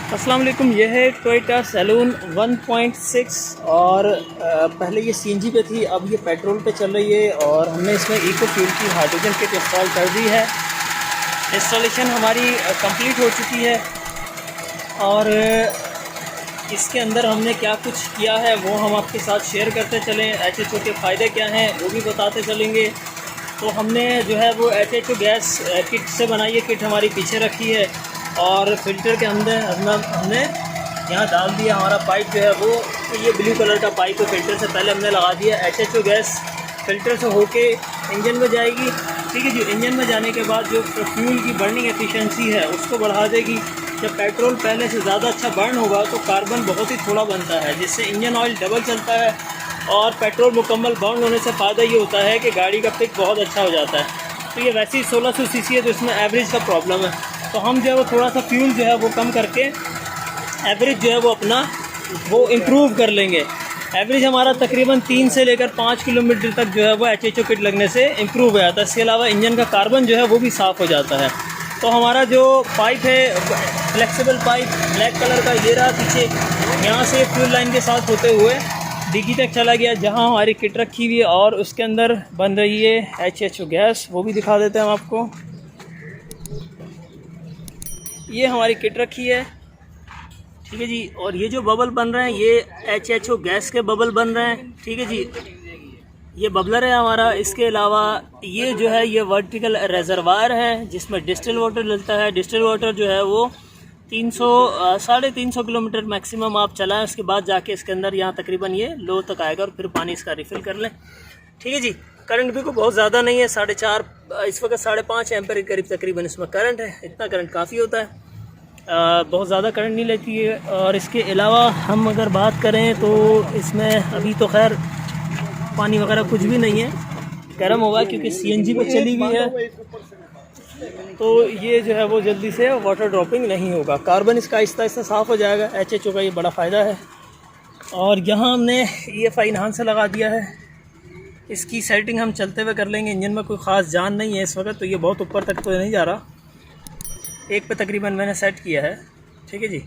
अस्सलाम वालेकुम। ये है टोयोटा सैलून 1.6 और पहले ये सीएनजी पे थी, अब ये पेट्रोल पे चल रही है और हमने इसमें इको फ्यूल की हाइड्रोजन किट इंस्टॉल कर दी है। इंस्टॉलेशन हमारी कंप्लीट हो चुकी है और इसके अंदर हमने क्या कुछ किया है वो हम आपके साथ शेयर करते चलें। एचएचओ के फ़ायदे क्या हैं वो भी बताते चलेंगे। तो हमने जो है वो एचएचओ गैस किट से बनाई है, किट हमारी पीछे रखी है और फिल्टर के अंदर हमने यहाँ डाल दिया हमारा पाइप जो है वो, ये ब्लू कलर का पाइप है, फिल्टर से पहले हमने लगा दिया। एचएचओ गैस फिल्टर से होके इंजन में जाएगी, ठीक है जी। इंजन में जाने के बाद जो फ्यूल की बर्निंग एफिशिएंसी है उसको बढ़ा देगी। जब पेट्रोल पहले से ज़्यादा अच्छा बर्न होगा तो कार्बन बहुत ही थोड़ा बनता है, जिससे इंजन ऑयल डबल चलता है और पेट्रोल मुकम्मल बर्न होने से फ़ायदा ये होता है कि गाड़ी का पिक बहुत अच्छा हो जाता है। तो ये वैसे ही 1600 सीसी है तो इसमें एवरेज का प्रॉब्लम है, तो हम जो है वो थोड़ा सा फ्यूल जो है वो कम करके एवरेज जो है वो अपना वो इम्प्रूव कर लेंगे। एवरेज हमारा तकरीबन 3 से लेकर 5 किलोमीटर तक जो है वो एचएचओ किट लगने से इम्प्रूव हो जाता है। इसके अलावा इंजन का कार्बन जो है वो भी साफ़ हो जाता है। तो हमारा जो पाइप है फ्लेक्सिबल पाइप ब्लैक कलर का, ये रहा पीछे, यहाँ से फ्यूल लाइन के साथ होते हुए डिग्गी तक चला गया जहाँ हमारी किट रखी हुई है और उसके अंदर बन रही है एचएचओ गैस। वो भी दिखा देते हैं हम आपको। ये हमारी किट रखी है, ठीक है जी। और ये जो बबल बन रहे हैं ये एचएचओ गैस के बबल बन रहे हैं, ठीक है जी। ये बबलर है हमारा। इसके अलावा ये जो है ये वर्टिकल रेजरवायर है जिसमें डिस्टिल वाटर डलता है। डिस्टिल वाटर जो है वो 300-350 किलोमीटर मैक्सिमम आप चलाएं, उसके बाद जाके इसके अंदर यहाँ तकरीबन ये लो तक आएगा और फिर पानी इसका रिफ़िल कर लें, ठीक है जी। करंट भी को बहुत ज़्यादा नहीं है, 4.5 इस वक्त 5.5 एम्पेयर के करीब तकरीबन इसमें करंट है। इतना करंट काफ़ी होता है, बहुत ज़्यादा करंट नहीं लेती है। और इसके अलावा हम अगर बात करें तो इसमें अभी तो खैर पानी वगैरह कुछ भी नहीं है, गर्म होगा क्योंकि सीएनजी पे चली हुई है, तो ये जो है वो जल्दी से वाटर ड्रॉपिंग नहीं होगा। कार्बन इसका आहिस्ता आहिस्ता साफ़ हो जाएगा। एचएचओ का ये बड़ा फ़ायदा है। और यहाँ हमने EFI इन्हांसर लगा दिया है। इसकी सेटिंग हम चलते हुए कर लेंगे। इंजन में कोई ख़ास जान नहीं है इस वक्त, तो ये बहुत ऊपर तक तो नहीं जा रहा। एक पे तकरीबन मैंने सेट किया है, ठीक है जी।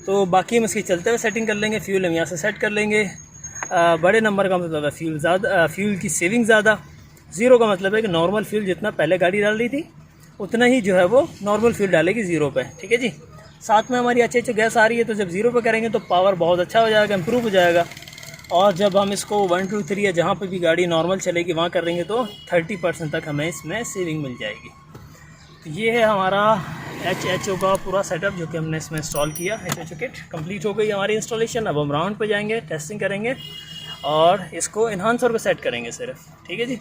तो बाकी हम इसकी चलते हुए सेटिंग कर लेंगे। फ्यूल हम यहाँ से सेट कर लेंगे। बड़े नंबर का मतलब है फ्यूल ज़्यादा, फ्यूल की सेविंग ज़्यादा। ज़ीरो का मतलब है कि नॉर्मल फ्यूल जितना पहले गाड़ी डाल रही थी उतना ही जो है वो नॉर्मल फ्यूल डालेगी ज़ीरो पे, ठीक है जी। साथ में हमारी अच्छी गैस आ रही है, तो जब ज़ीरो पे करेंगे तो पावर बहुत अच्छा हो जाएगा, इम्प्रूव हो जाएगा। और जब हम इसको 1, 2, 3 या जहाँ पर भी गाड़ी नॉर्मल चलेगी वहाँ करेंगे तो 30% तक हमें इसमें सेविंग मिल जाएगी। तो ये है हमारा एचएचओ का पूरा सेटअप जो कि हमने इसमें इंस्टॉल किया। एचएचओ किट कंप्लीट हो गई हमारी इंस्टॉलेशन। अब हम राउंड पे जाएंगे, टेस्टिंग करेंगे और इसको इन्हांसर को सेट करेंगे सिर्फ, ठीक है जी।